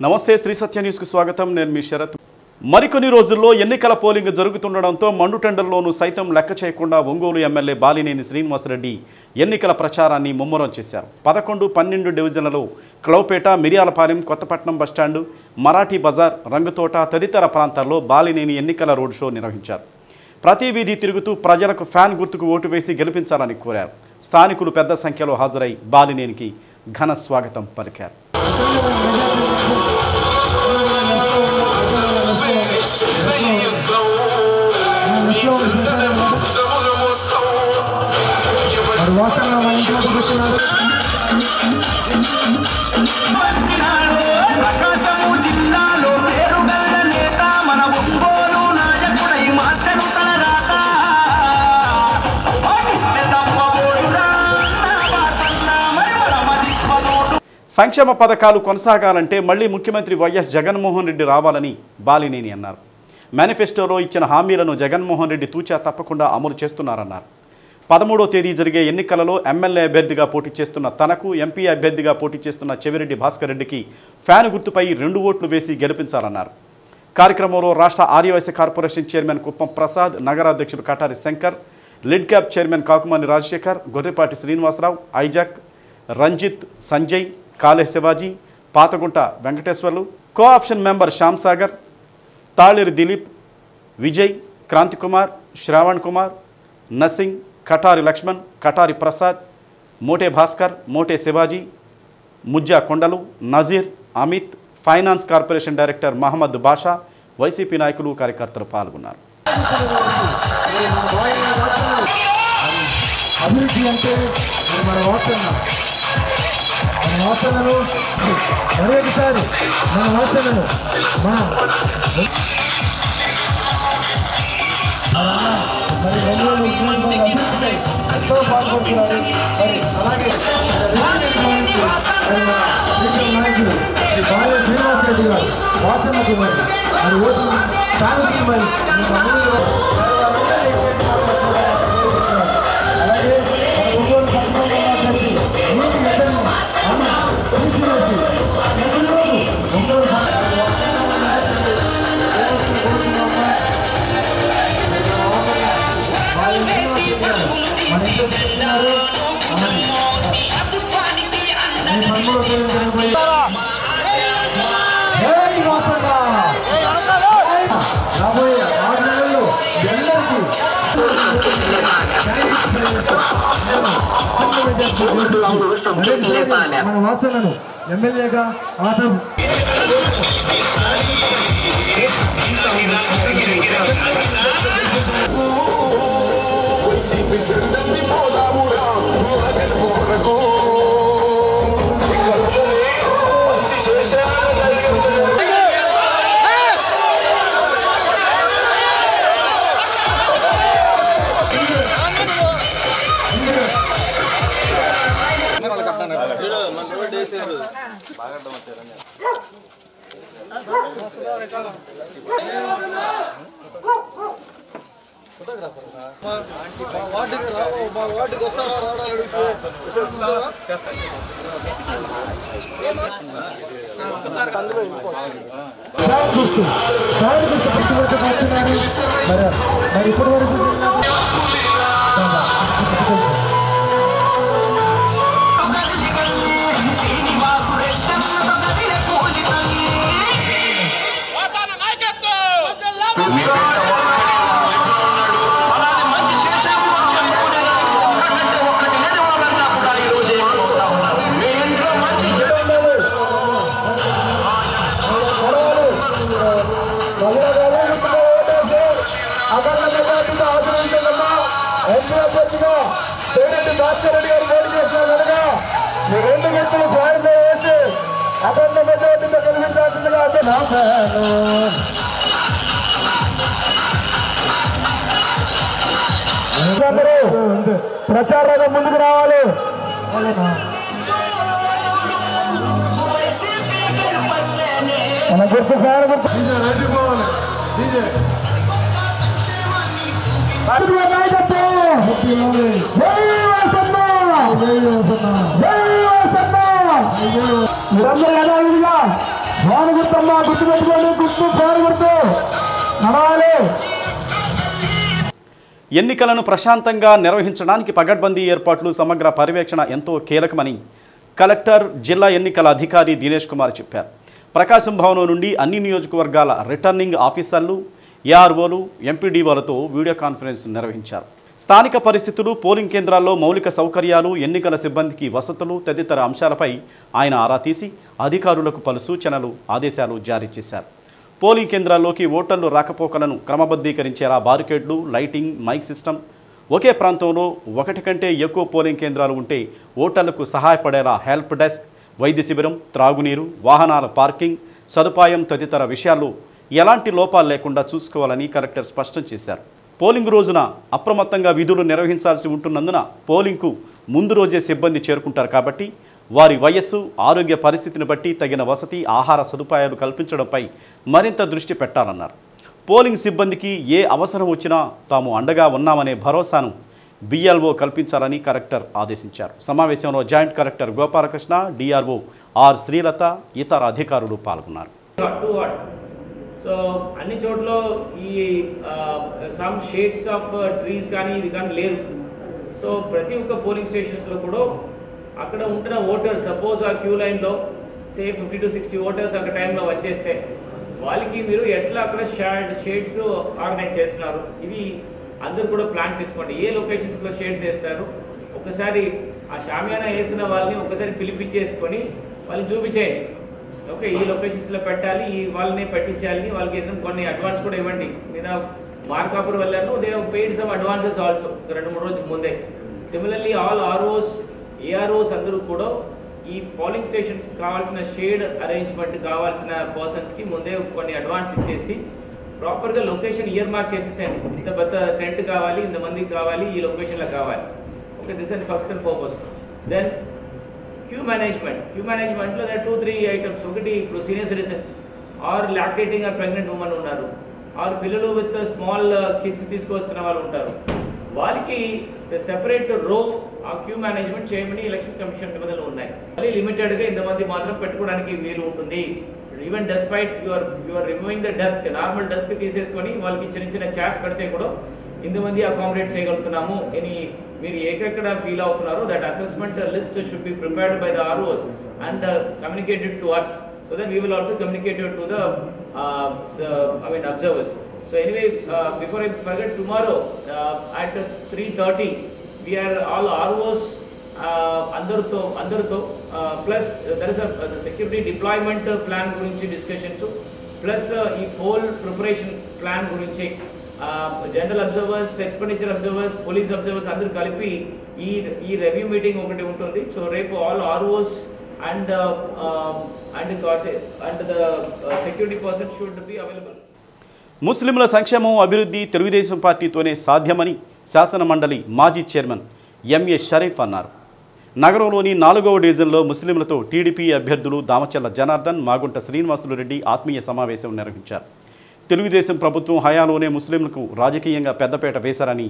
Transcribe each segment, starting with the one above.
నమస్తే శ్రీ సత్య న్యూస్కు స్వాగతం. నేను మీ శరత్. మరికొన్ని రోజుల్లో ఎన్నికల పోలింగ్ జరుగుతుండడంతో మండుటెండర్లోనూ సైతం లెక్క చేయకుండా ఒంగోలు ఎమ్మెల్యే బాలినేని శ్రీనివాసరెడ్డి ఎన్నికల ప్రచారాన్ని ముమ్మరం చేశారు. 11, 12 డివిజన్లలో క్లౌపేట, మిర్యాలపాలెం, కొత్తపట్నం బస్టాండు, మరాఠీ బజార్, రంగుతోట తదితర ప్రాంతాల్లో బాలినేని ఎన్నికల రోడ్ షో నిర్వహించారు. ప్రతి వీధి తిరుగుతూ ప్రజలకు ఫ్యాన్ గుర్తుకు ఓటు వేసి గెలిపించాలని కోరారు. స్థానికులు పెద్ద సంఖ్యలో హాజరై బాలినేనికి ఘన స్వాగతం పలికారు. సంక్షేమ పథకాలు కొనసాగాలంటే మళ్లీ ముఖ్యమంత్రి వైఎస్ జగన్మోహన్ రెడ్డి రావాలని బాలినేని అన్నారు. మేనిఫెస్టోలో ఇచ్చిన హామీలను జగన్మోహన్ రెడ్డి తూచా తప్పకుండా అమలు చేస్తున్నారన్నారు. 13వ తేదీ జరిగే ఎన్నికలలో ఎమ్మెల్యే అభ్యర్థిగా పోటీ చేస్తున్న తనకు, ఎంపీ అభ్యర్థిగా పోటీ చేస్తున్న చెవిరెడ్డి భాస్కర్ రెడ్డికి ఫ్యాన్ గుర్తుపై 2 ఓట్లు వేసి గెలిపించాలన్నారు. కార్యక్రమంలో రాష్ట్ర ఆర్యవైశ్య కార్పొరేషన్ చైర్మన్ కుప్పం ప్రసాద్, నగరాధ్యక్షుడు Katari Shankar, Lidcap chairman Kakumani Rajasekhar, Gorrepati Srinivasarao, Isaac, Ranjith, Sanjay, Kale Shivaji, Pathagunta Venkateswarlu, cooption member Shyam Sagar, Taleru Dileep, Vijay, Kranthikumar, Sravan Kumar, Nasing, Katari Lakshman, Katari Prasad, Mote Bhaskar, Mote Shivaji, Mujja Kondalu, Nazeer, Amit, finance corporation director Mohammad Basha, YCP నాయకులు, కార్యకర్తలు పాల్గొన్నారు. మన వాసనను ఎమ్మెల్యేగా ఆటం ఇప్పటి వరకు భాస్కర్ రెడ్డి గారు పోటీ చేస్తున్నారు కనుక మీ 2 గంటలు ఫ్యాన్లో వేసి అఖండ మెజార్టీతో కలిగించాల్సిందిగా ప్రచారంగా ముందుకు రావాలి. మన గుర్తు ఫ్యాన్ గుర్తు మీరందరూ యథావిధిగా ఫ్యాన్ గుర్తమ్మా, గుర్తుపెట్టుకోండి, గుర్తు ఫ్యాన్ గుర్తు నడవాలి. ఎన్నికలను ప్రశాంతంగా నిర్వహించడానికి పగడ్బందీ ఏర్పాట్లు, సమగ్ర పర్యవేక్షణ ఎంతో కీలకమని కలెక్టర్, జిల్లా ఎన్నికల అధికారి దినేష్ కుమార్ చెప్పారు. ప్రకాశం భవనం నుండి అన్ని నియోజకవర్గాల రిటర్నింగ్ ఆఫీసర్లు, ఏఆర్ఓలు, ఎంపీడీఓలతో వీడియో కాన్ఫరెన్స్ నిర్వహించారు. స్థానిక పరిస్థితులు, పోలింగ్ కేంద్రాల్లో మౌలిక సౌకర్యాలు, ఎన్నికల సిబ్బందికి వసతులు తదితర అంశాలపై ఆయన ఆరా తీసి అధికారులకు పలు సూచనలు, ఆదేశాలు జారీ చేశారు. పోలింగ్ కేంద్రాల్లోకి ఓటర్లు రాకపోకలను క్రమబద్ధీకరించేలా బారికేడ్లు, లైటింగ్, మైక్ సిస్టమ్, ఒకే ప్రాంతంలో ఒకటి కంటే ఎక్కువ పోలింగ్ కేంద్రాలు ఉంటే ఓటర్లకు సహాయపడేలా హెల్ప్ డెస్క్, వైద్య శిబిరం, త్రాగునీరు, వాహనాల పార్కింగ్ సదుపాయం తదితర విషయాల్లో ఎలాంటి లోపాలు లేకుండా చూసుకోవాలని కలెక్టర్ స్పష్టం చేశారు. పోలింగ్ రోజున అప్రమత్తంగా విధులు నిర్వహించాల్సి ఉంటున్నందున పోలింగ్కు ముందు రోజే సిబ్బంది చేరుకుంటారు కాబట్టి వారి వయస్సు, ఆరోగ్య పరిస్థితిని బట్టి తగిన వసతి, ఆహార సదుపాయాలు కల్పించడంపై మరింత దృష్టి పెట్టాలన్నారు. పోలింగ్ సిబ్బందికి ఏ అవసరం వచ్చినా తాము అండగా ఉన్నామనే భరోసాను బిఎల్ఓ కల్పించాలని కలెక్టర్ ఆదేశించారు. సమావేశంలో joint collector Gopalakrishna, DRO R Srilatha, ఇతర అధికారులు పాల్గొన్నారు. సో అన్ని చోట్ల ఈ సమ్ షేడ్స్ ఆఫ్ ట్రీస్ కానీ ఇది కానీ లేదు. సో ప్రతి ఒక్క పోలింగ్ స్టేషన్స్లో కూడా అక్కడ ఉంటున్న ఓటర్స్, సపోజ్ ఆ క్యూ లైన్లో సే 50 to 60 ఓటర్స్ అక్కడ టైంలో వచ్చేస్తే వాళ్ళకి మీరు ఎట్లా అక్కడ షేడ్స్ ఆర్గనైజ్ చేస్తున్నారు, ఇవి అందరూ కూడా ప్లాన్ చేసుకోండి. ఏ లొకేషన్స్లో షేడ్స్ వేస్తారు, ఒకసారి ఆ షామియానా వేస్తున్న వాళ్ళని ఒకసారి పిలిపించేసుకొని వాళ్ళని చూపించేయండి. ఓకే, ఈ లొకేషన్స్లో పెట్టాలి, ఈ వాళ్ళని పెట్టించాలని వాళ్ళకి ఏదైనా కొన్ని అడ్వాన్స్ కూడా ఇవ్వండి. నేను మార్కాపూర్ వెళ్ళాను, they have paid some advances also 2-3 రోజుల ముందే. సిమిలర్లీ ఆల్ ఆర్ఓస్, ఏఆర్ఓస్ అందరూ కూడా ఈ పోలింగ్ స్టేషన్స్ కావాల్సిన షేడ్ అరేంజ్మెంట్ కావాల్సిన పర్సన్స్కి ముందే కొన్ని అడ్వాన్స్ ఇచ్చేసి ప్రాపర్గా లొకేషన్ ఇయర్ మార్క్ చేసేసాను. ఇంత పెద్ద టెంట్ కావాలి, ఇంతమందికి కావాలి, ఈ లొకేషన్లో కావాలి. Okay, this and first and foremost. Then queue మేనేజ్మెంట్లో 2-3 ఐటమ్స్. ఒకటి, ఇప్పుడు senior citizens or lactating or pregnant women ఉన్నారు, ఆర్ పిల్లలు విత్ స్మాల్ కిడ్స్ తీసుకొస్తున్న వాళ్ళు ఉంటారు. వాళ్ళకి సెపరేట్ రో ఆ క్యూ మేనేజ్మెంట్ చేయమని ఎలక్షన్ కమిషన్ నిబంధనలు ఉన్నాయి. మళ్ళీ లిమిటెడ్గా ఇంతమంది మాత్రం పెట్టుకోవడానికి వీలు ఉంటుంది. Even despite your removing the desk, normal desk తీసేసుకొని వాళ్ళకి చిన్న చైర్స్ పెడితే కూడా ఇంతమంది అకామిడేట్ చేయగలుగుతున్నాము అని మీరు ఎక్కడ ఫీల్ అవుతున్నారో that assessment list should be prepared by the ROs and communicated to us, so that we will also communicate it to the observers. So anyway, before I forget, tomorrow at 3:30 we are all ROs అందరితో plus there is a security deployment plan గురించి discussions, plus ఈ poll preparation plan గురించి general observers, expenditure observers, police observers అందరూ కలిపి ఈ review meeting ఒకటి ఉంటుంది. So రేపు all ROs and the security person should be available. ముస్లింల సంక్షేమం, అభివృద్ధి తెలుగుదేశం పార్టీతోనే సాధ్యమని శాసన మండలి మాజీ చైర్మన్ ఎంఏ షరీఫ్ అన్నారు. నగరంలోని 4వ డివిజన్లో ముస్లింలతో టీడీపీ అభ్యర్థులు దామచల్ల జనార్దన్, మాగుంట శ్రీనివాసులు రెడ్డి ఆత్మీయ సమావేశం నిర్వహించారు. తెలుగుదేశం ప్రభుత్వం హయాంలోనే ముస్లింలకు రాజకీయంగా పెద్దపీట వేశారని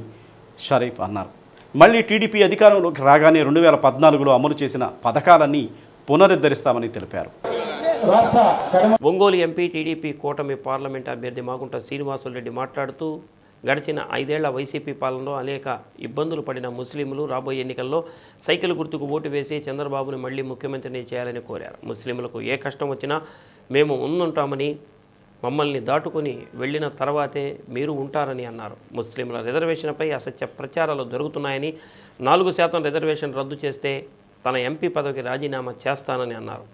షరీఫ్ అన్నారు. మళ్ళీ టీడీపీ అధికారంలోకి రాగానే 2014లో అమలు చేసిన పథకాలన్నీ పునరుద్ధరిస్తామని తెలిపారు. ఒంగోలు ఎంపీ టీడీపీ కూటమి పార్లమెంట్ అభ్యర్థి మాగుంట శ్రీనివాసులు రెడ్డి మాట్లాడుతూ గడిచిన 5 ఏళ్ల వైసీపీ పాలనలో అనేక ఇబ్బందులు పడిన ముస్లింలు రాబోయే ఎన్నికల్లో సైకిల్ గుర్తుకు ఓటు వేసి చంద్రబాబును మళ్లీ ముఖ్యమంత్రిని చేయాలని కోరారు. ముస్లింలకు ఏ కష్టం వచ్చినా మేము ముందుంటామని, మమ్మల్ని దాటుకొని వెళ్ళిన తర్వాతే మీరు ఉంటారని అన్నారు. ముస్లింల రిజర్వేషన్పై అసత్య ప్రచారాలు జరుగుతున్నాయని, 4% రిజర్వేషన్ రద్దు చేస్తే తన ఎంపీ పదవికి రాజీనామా చేస్తానని అన్నారు.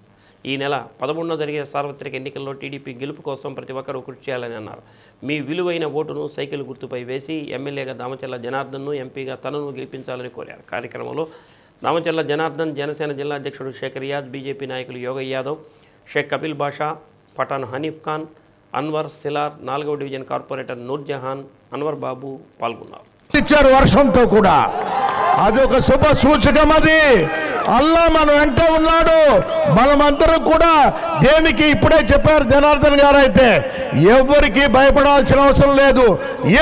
ఈ నెల 11న జరిగే సార్వత్రిక ఎన్నికల్లో టీడీపీ గెలుపు కోసం ప్రతి ఒక్కరూ కృషి చేయాలని అన్నారు. మీ విలువైన ఓటును సైకిల్ గుర్తుపై వేసి ఎమ్మెల్యేగా దామచల్ల జనార్దన్ను, ఎంపీగా తనను గెలిపించాలని కోరారు. కార్యక్రమంలో దామచల్ల జనార్దన్, జనసేన జిల్లా అధ్యక్షుడు షేక్ రియాజ్, బీజేపీ నాయకులు యోగయ్య యాదవ్, షేక్ కపిల్ బాషా, పఠాన్ హనీఫ్ ఖాన్, అన్వర్ సిలార్, 4వ డివిజన్ కార్పొరేటర్ నూర్జహాన్, అన్వర్ బాబు పాల్గొన్నారు. ఇచ్చారు వర్షంతో కూడా, అది ఒక శుభ సూచకం. అది అల్లా మన వెంట ఉన్నాడు. మనమందరం కూడా దేనికి ఇప్పుడే చెప్పారు జనార్దన్ గారు, అయితే ఎవరికి భయపడాల్సిన అవసరం లేదు.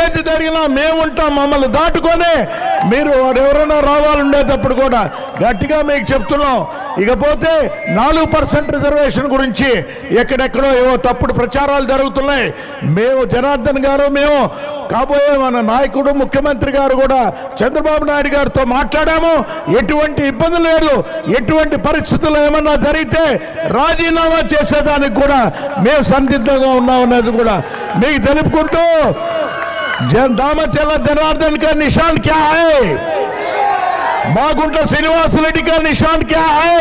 ఏది జరిగినా మేముంటాం, మమ్మల్ని దాటుకొని మీరు ఎవరైనా రావాలండేటప్పుడు కూడా గట్టిగా మీకు చెప్తున్నాం. ఇకపోతే 4% రిజర్వేషన్ గురించి ఎక్కడెక్కడో ఏవో తప్పుడు ప్రచారాలు జరుగుతున్నాయి. మేము జనార్దన్ గారు, మేము కాబోయే మన నాయకుడు ముఖ్యమంత్రి గారు కూడా చంద్రబాబు నాయుడు గారితో మాట్లాడాము. ఎటువంటి ఇబ్బంది లేదు, ఎటువంటి పరిస్థితులు ఏమన్నా జరిగితే రాజీనామా చేసేదానికి కూడా మేము సంసిద్ధంగా ఉన్నామనేది కూడా మీకు తెలుపుకుంటూ, दामचला जनार्दन का निशान क्या है, मागुंटा श्रीनिवास रेड्डी का निशान क्या है?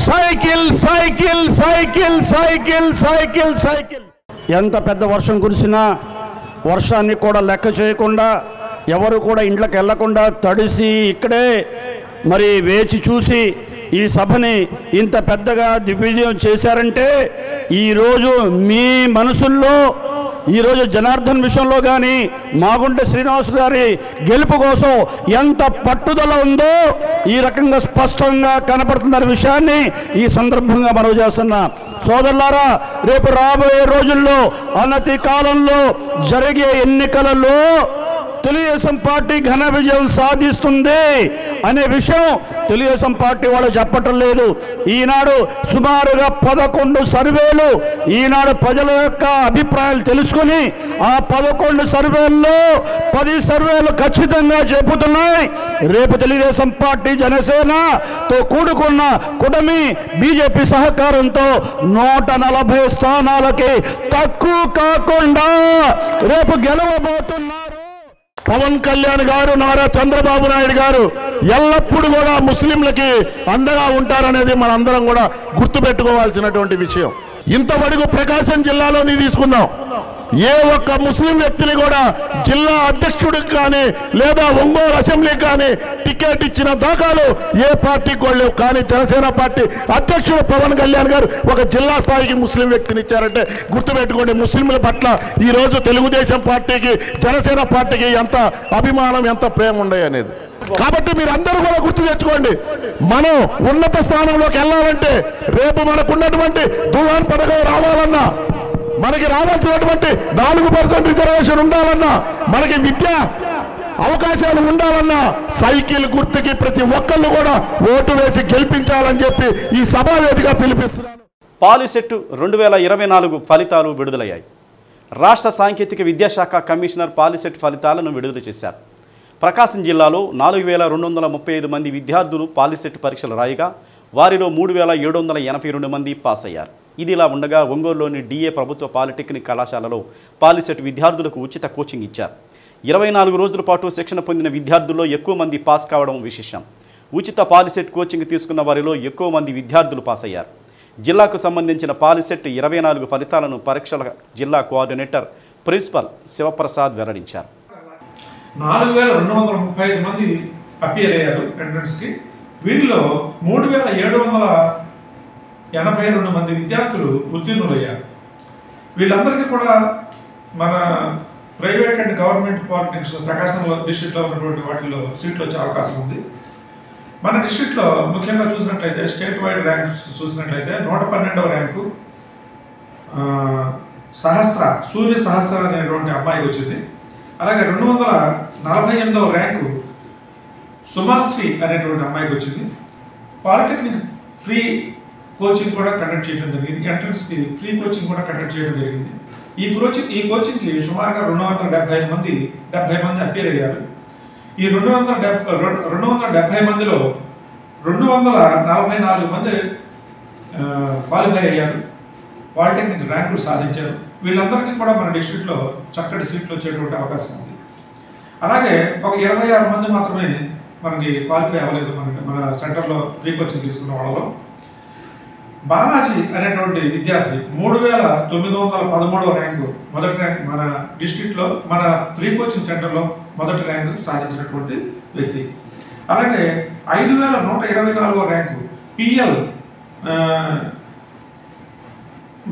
Cycle cycle cycle cycle cycle cycle. ఎంత పెద్ద వర్షం కురిసినా వర్షాన్ని కూడా లెక్క చేయకుండా ఎవరు కూడా ఇంట్లోకి వెళ్లకుండా తడిసి ఇక్కడే మరి వేచి చూసి ఈ సభని ఇంత పెద్దగా దిగ్విజయం చేశారంటే ఈరోజు మీ మనసుల్లో ఈరోజు జనార్దన్ విషయంలో కానీ మాగుంట శ్రీనివాస్ గారి గెలుపు కోసం ఎంత పట్టుదల ఉందో ఈ రకంగా స్పష్టంగా కనపడుతున్న విషయాన్ని ఈ సందర్భంగా మనవి చేస్తున్నా. సోదరులారా, రేపు రాబోయే రోజుల్లో అనతి కాలంలో జరిగే ఎన్నికలలో తెలుగుదేశం పార్టీ ఘన విజయం సాధిస్తుంది అనే విషయం తెలుగుదేశం పార్టీ వాళ్ళు చెప్పటం లేదు. ఈనాడు సుమారుగా 11 సర్వేలు ఈనాడు ప్రజల యొక్క అభిప్రాయాలు తెలుసుకుని ఆ 11 సర్వేల్లో 10 సర్వేలు ఖచ్చితంగా చెబుతున్నాయి రేపు తెలుగుదేశం పార్టీ జనసేనతో కూడుకున్న కూటమి బీజేపీ సహకారంతో 140 స్థానాలకి తక్కువ కాకుండా రేపు గెలవబోతున్నారు. పవన్ కళ్యాణ్ గారు, నారా చంద్రబాబు నాయుడు గారు ఎల్లప్పుడూ కూడా ముస్లింలకి అండగా ఉంటారనేది మనందరం కూడా గుర్తుపెట్టుకోవాల్సినటువంటి విషయం. ఇంతవరకు ప్రకాశం జిల్లాలోని తీసుకుందాం, ఏ ఒక్క ముస్లిం వ్యక్తిని కూడా జిల్లా అధ్యక్షుడికి కానీ లేదా ఒంగోలు అసెంబ్లీకి కానీ టికెట్ ఇచ్చిన దాఖలు ఏ పార్టీకి కూడా లేవు. కానీ జనసేన పార్టీ అధ్యక్షుడు పవన్ కళ్యాణ్ గారు ఒక జిల్లా స్థాయికి ముస్లిం వ్యక్తిని ఇచ్చారంటే గుర్తుపెట్టుకోండి, ముస్లింల పట్ల ఈరోజు తెలుగుదేశం పార్టీకి జనసేన పార్టీకి ఎంత అభిమానం, ఎంత ప్రేమ ఉన్నాయి అనేది. కాబట్టి మీరు అందరూ కూడా గుర్తు తెచ్చుకోండి, మనం ఉన్నత స్థానంలోకి వెళ్ళాలంటే రేపు మనకున్నటువంటి దువాన్ పథకం రావాలన్నా, మనకి రావాల్సినటువంటి 4% రిజర్వేషన్ ఉండాలన్నా, మనకి విద్యా అవకాశాలు ఉండాలన్నా సైకిల్ గుర్తుకి ప్రతి ఒక్కళ్ళు కూడా ఓటు వేసి గెలిపించాలని చెప్పి ఈ సభావేదిగా పిలిపిస్తున్నాను. పాలిసెట్ 2024 ఫలితాలు విడుదలయ్యాయి. రాష్ట్ర సాంకేతిక విద్యాశాఖ కమిషనర్ పాలిసెట్ ఫలితాలను విడుదల చేశారు. ప్రకాశం జిల్లాలో 4235 మంది విద్యార్థులు పాలిసెట్ పరీక్షలు రాయగా వారిలో 3782 మంది పాస్ అయ్యారు. ఇదిలా ఉండగా ఒంగోలులోని డిఏ ప్రభుత్వ పాలిటెక్నిక్ కళాశాలలో పాలిసెట్ విద్యార్థులకు ఉచిత కోచింగ్ ఇచ్చారు. 24 రోజుల పాటు శిక్షణ పొందిన విద్యార్థుల్లో ఎక్కువ మంది పాస్ కావడం విశేషం. ఉచిత పాలిసెట్ కోచింగ్ తీసుకున్న వారిలో ఎక్కువ మంది విద్యార్థులు పాస్ అయ్యారు. జిల్లాకు సంబంధించిన పాలిసెట్ 24 ఫలితాలను పరీక్షల జిల్లా కోఆర్డినేటర్ ప్రిన్సిపల్ శివప్రసాద్ వెల్లడించారు. 4235 మంది అపియర్ అయ్యారు ఎంట్రన్స్కి. వీటిలో 3782 మంది విద్యార్థులు ఉత్తీర్ణులయ్యారు. వీళ్ళందరికీ కూడా మన ప్రైవేట్ అండ్ గవర్నమెంట్ పాలిటెక్నిక్స్ ప్రకాశంలో డిస్ట్రిక్ట్లో ఉన్నటువంటి వాటిల్లో సీట్లు వచ్చే అవకాశం ఉంది. మన డిస్ట్రిక్ట్లో ముఖ్యంగా చూసినట్లయితే స్టేట్ వైడ్ ర్యాంక్స్ చూసినట్లయితే 112వ ర్యాంకు సూర్య సహస్ర అనేటువంటి అమ్మాయికి వచ్చింది. అలాగే 248వ ర్యాంకు సుమాశ్రీ అనేటువంటి అమ్మాయికి వచ్చింది. పాలిటెక్నిక్ ఫ్రీ కోచింగ్ కూడా కండక్ట్ చేయడం జరిగింది. ఎంట్రన్స్కి ఫ్రీ కోచింగ్ కూడా కండక్ట్ చేయడం జరిగింది. ఈ కోచింగ్కి సుమారుగా 270 మంది అపియర్ అయ్యారు. ఈ 270 మందిలో 244 మంది క్వాలిఫై అయ్యారు, పాలిటెక్నిక్ ర్యాంకులు సాధించారు. వీళ్ళందరికీ కూడా మన డిస్ట్రిక్ట్లో చక్కటి సీట్లు వచ్చేటువంటి అవకాశం ఉంది. అలాగే ఒక 26 మంది మాత్రమే మనకి క్వాలిఫై అవ్వలేదు మన సెంటర్లో ఫ్రీ కోచింగ్ తీసుకున్న వాళ్ళలో. బాలాజీ అనేటువంటి విద్యార్థి 3913వ ర్యాంకు, మొదటి ర్యాంక్ మన డిస్ట్రిక్ట్లో మన ఫ్రీ కోచింగ్ సెంటర్లో మొదటి ర్యాంకు సాధించినటువంటి వ్యక్తి. అలాగే 5124వ ర్యాంకు పిఎల్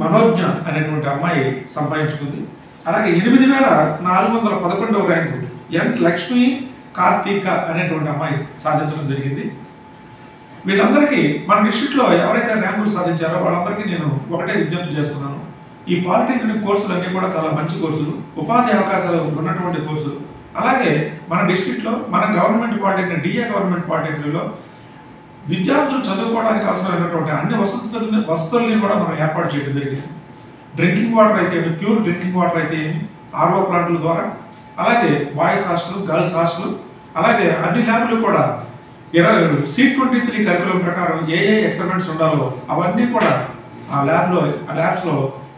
మనోజ్ఞ అనేటువంటి అమ్మాయి సంపాదించుకుంది. అలాగే 8411వ ర్యాంకు ఎన్ లక్ష్మి కార్తీక అనేటువంటి అమ్మాయి సాధించడం జరిగింది. వీళ్ళందరికీ మన డిస్ట్రిక్ట్లో ఎవరైతే ర్యాంకులు సాధించారో వాళ్ళందరికీ నేను ఒకటే విజ్ఞప్తి చేస్తున్నాను, ఈ పాలిటెక్నిక్ కోర్సులు అన్నీ కూడా చాలా మంచి కోర్సులు, ఉపాధి అవకాశాలు ఉన్నటువంటి కోర్సులు. అలాగే మన డిస్ట్రిక్ట్లో మన గవర్నమెంట్ పాలిటెక్నిక్ డిఏ గవర్నమెంట్ పాలిటెక్నిక్లో విద్యార్థులు చదువుకోవడానికి అవసరమైనటువంటి అన్ని వసతుల్ని కూడా మనం ఏర్పాటు చేయడం జరిగింది. డ్రింకింగ్ వాటర్ అయితే ఏమి, ప్యూర్ డ్రింకింగ్ వాటర్ అయితే ఏమి, ఆర్ఓ ప్లాంట్ల ద్వారా, అలాగే బాయ్స్ హాస్టల్, గర్ల్స్ హాస్టల్, అలాగే అన్ని ల్యాబ్లు కూడా C23 కరికులం ప్రకారం ఏ ఎక్స్పెరిమెంట్స్ ఉండాలో అవన్నీ కూడా ఆ ల్యాబ్స్లో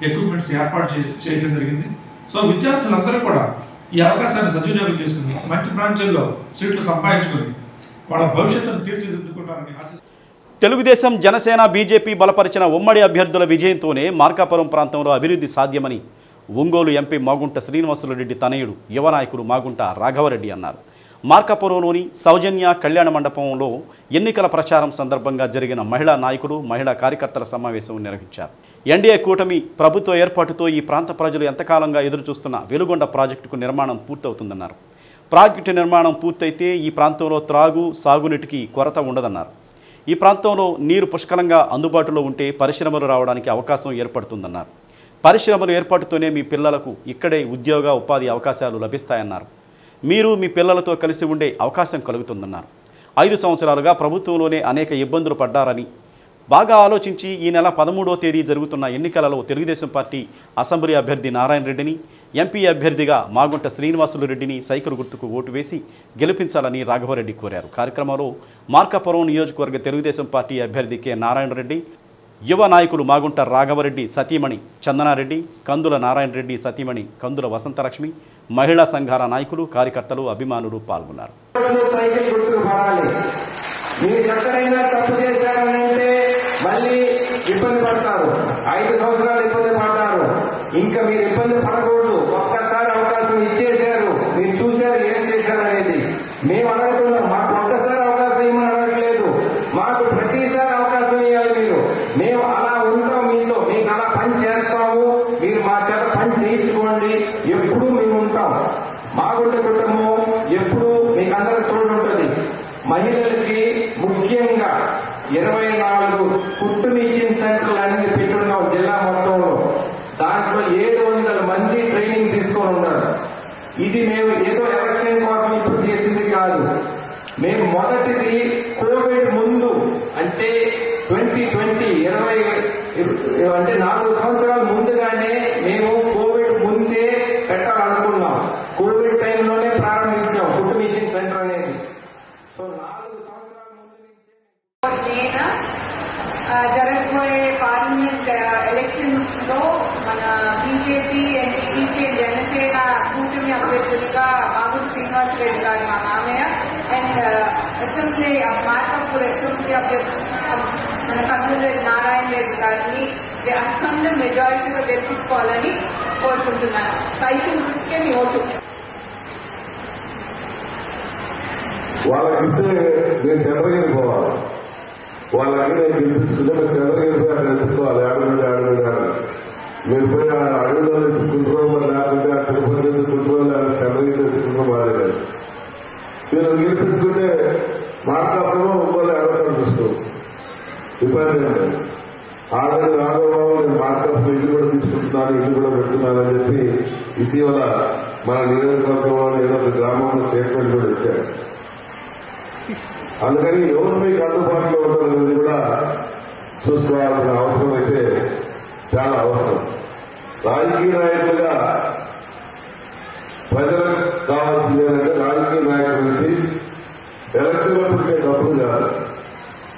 ఎక్విప్మెంట్స్ ఏర్పాటు చేయడం జరిగింది. సో విద్యార్థులందరూ కూడా ఈ అవకాశాన్ని సద్వినియోగం చేసుకుని మంచి బ్రాంచుల్లో సీట్లు సంపాదించుకొని వాళ్ళ భవిష్యత్తును తీర్చిదిద్దుకుంటారని ఆశిస్తున్నాను. తెలుగుదేశం, జనసేన, బీజేపీ బలపరిచిన ఉమ్మడి అభ్యర్థుల విజయంతోనే మార్కాపురం ప్రాంతంలో అభివృద్ధి సాధ్యమని ఒంగోలు ఎంపీ మాగుంట శ్రీనివాసులరెడ్డి తనయుడు యువ నాయకులు మాగుంట రాఘవరెడ్డి అన్నారు. మార్కాపురంలోని సౌజన్య కళ్యాణ మండపంలో ఎన్నికల ప్రచారం సందర్భంగా జరిగిన మహిళా నాయకులు, మహిళా కార్యకర్తల సమావేశం నిర్వహించారు. ఎన్డీఏ కూటమి ప్రభుత్వ ఏర్పాటుతో ఈ ప్రాంత ప్రజలు ఎంతకాలంగా ఎదురుచూస్తున్న వెలుగొండ ప్రాజెక్టుకు నిర్మాణం పూర్తవుతుందన్నారు. ప్రాజెక్టు నిర్మాణం పూర్తయితే ఈ ప్రాంతంలో త్రాగు, సాగునీటికి కొరత ఉండదన్నారు. ఈ ప్రాంతంలో నీరు పుష్కలంగా అందుబాటులో ఉంటే పరిశ్రమలు రావడానికి అవకాశం ఏర్పడుతుందన్నారు. పరిశ్రమల ఏర్పాటుతోనే మీ పిల్లలకు ఇక్కడే ఉద్యోగ, ఉపాధి అవకాశాలు లభిస్తాయన్నారు. మీరు మీ పిల్లలతో కలిసి ఉండే అవకాశం కలుగుతుందన్నారు. 5 సంవత్సరాలుగా ప్రభుత్వంలోనే అనేక ఇబ్బందులు పడ్డారని, బాగా ఆలోచించి ఈ నెల 13వ తేదీ జరుగుతున్న ఎన్నికలలో తెలుగుదేశం పార్టీ అసెంబ్లీ అభ్యర్థి నారాయణ రెడ్డిని, ఎంపీ అభ్యర్థిగా మాగుంట శ్రీనివాసులు రెడ్డిని సైకిల్ గుర్తుకు ఓటు వేసి గెలిపించాలని రాఘవరెడ్డి కోరారు. కార్యక్రమంలో మార్కాపురం నియోజకవర్గ తెలుగుదేశం పార్టీ అభ్యర్థి కె నారాయణ రెడ్డి, యువ నాయకులు మాగుంట రాఘవరెడ్డి సతీమణి చందనారెడ్డి, కందుల నారాయణ రెడ్డి సతీమణి కందుల వసంతలక్ష్మి, మహిళా సంఘాల నాయకులు, కార్యకర్తలు, అభిమానులు పాల్గొన్నారు. మీరు ఎక్కడైనా తప్పు చేశారనంటే మళ్ళీ ఇబ్బంది పడతారు. 5 సంవత్సరాలు ఇబ్బంది పడ్డారు. ఇంకా మీరు ఇబ్బంది పడకూడదు. ఒక్కసారి అవకాశం ఇచ్చేశారు, మీరు చూశారు ఏం చేశారు అనేది. మేము అడుగుతున్నాం, మాకు ఒక్కసారి అవకాశం ఇవ్వమని అడగలేదు, మాకు ప్రతిసారి అవకాశం ఇవ్వాలి. మేము అలా ఉంటాం, మీతో మీకు అలా పని చేస్తాము, మీరు మా చేత పని చేయించుకోండి, ఎప్పుడు మేము ఉంటాం. మాగుంట కుటుంబం ఎప్పుడు మీకు అందరికి తోడుంటుంది. మహిళలకి ముఖ్యంగా 24 కుట్టు మిషన్ సెంటర్లు అన్ని పెట్టున్నాం జిల్లా మొత్తంలో. దాంట్లో 700 మంది ట్రైనింగ్ తీసుకొని ఉన్నారు. ఇది మేము ఏదో ఎలక్షన్ కోసం ఇప్పుడు చేసింది కాదు. మేము మొదటిది కోవిడ్ ముందు అంటే 2020 అంటే 4 సంవత్సరాల ముందుగానే మేము కోవిడ్ ముందే పెట్టాలనుకున్నాం. కోవిడ్ టైంలోనే ప్రారంభించాం కుట్టు మిషన్ సెంటర్ అనేది. సో 4 సంవత్సరాల ముందు నేను జరగబోయే పార్లమెంట్ ఎలక్షన్స్ లో మన బీజేపీ అండ్ టీడీపీ జనసేన కూటమి అభ్యర్థులుగా మాగుంట శ్రీనివాసరెడ్డి గారు మా మామయ్య అండ్ అసెంబ్లీ మార్కాపూర్ అసెంబ్లీ అభ్యర్థి మన కందుల నారాయణ రెడ్డి గారిని అఖండ మెజారిటీగా గెలిపించుకోవాలని కోరుకుంటున్నాను. సైకిల్ గుర్తుకే మీ ఓటు. వాళ్ళకి ఇస్తే నేను చంద్రగిరి పోవాలి, వాళ్ళకి నేను గెలిపించుకుంటే మీరు చంద్రగిరి పోయి అక్కడ ఎత్తుకోవాలి. ఆడగండి మీరు పోయి అడవిలో ఎత్తుకుంటున్నాం, లేకుంటే ఆ తిరుపతి ఎత్తుకుంటున్నాం, చంద్రగిరి ఎత్తుకుంటున్నాం బాగా. మీరు గెలిపించుకుంటే మార్కాపురం ఒంగోలు అవసరం చూసుకోవచ్చు, ఇబ్బంది లేదు. ఆల్రెడీ రాఘవబాబు నేను మార్కాపురం ఇల్లు కూడా తీసుకుంటున్నాను, ఇల్లు కూడా పెట్టున్నాను అని చెప్పి ఇటీవల మన నియోజకవర్గంలో ఏదో ఒక గ్రామంలో స్టేట్మెంట్ కూడా ఇచ్చారు. అందుకని ఎవరు మీకు అందుబాటులో ఉండాలనేది కూడా చూసుకోవాల్సిన అవసరం అయితే చాలా అవసరం. రాజకీయ నాయకులుగా ప్రజలకు కావాల్సింది ఏంటంటే రాజకీయ నాయకుల నుంచి ఎలక్షన్లో పుట్టే డబ్బులు కాదు,